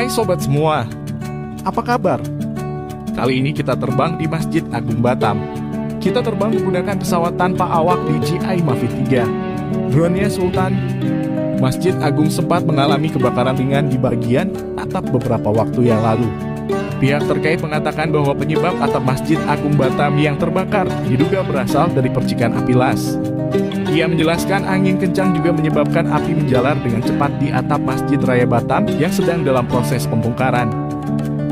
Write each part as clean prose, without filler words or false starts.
Hai sobat semua, apa kabar? Kali ini kita terbang di Masjid Agung Batam. Kita terbang menggunakan pesawat tanpa awak DJI Mavic 3. Drone-nya Sultan. Masjid Agung sempat mengalami kebakaran ringan di bagian atap beberapa waktu yang lalu. Pihak terkait mengatakan bahwa penyebab atap Masjid Agung Batam yang terbakar diduga berasal dari percikan api las. Ia menjelaskan angin kencang juga menyebabkan api menjalar dengan cepat di atap Masjid Raya Batam yang sedang dalam proses pembongkaran.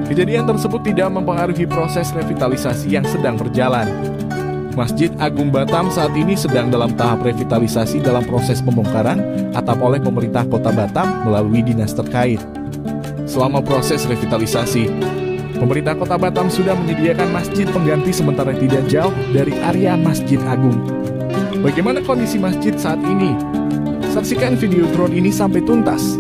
Kejadian tersebut tidak mempengaruhi proses revitalisasi yang sedang berjalan. Masjid Agung Batam saat ini sedang dalam tahap revitalisasi dalam proses pembongkaran atap oleh Pemerintah Kota Batam melalui dinas terkait. Selama proses revitalisasi, Pemerintah Kota Batam sudah menyediakan masjid pengganti sementara tidak jauh dari area Masjid Agung. Bagaimana kondisi masjid saat ini? Saksikan video drone ini sampai tuntas.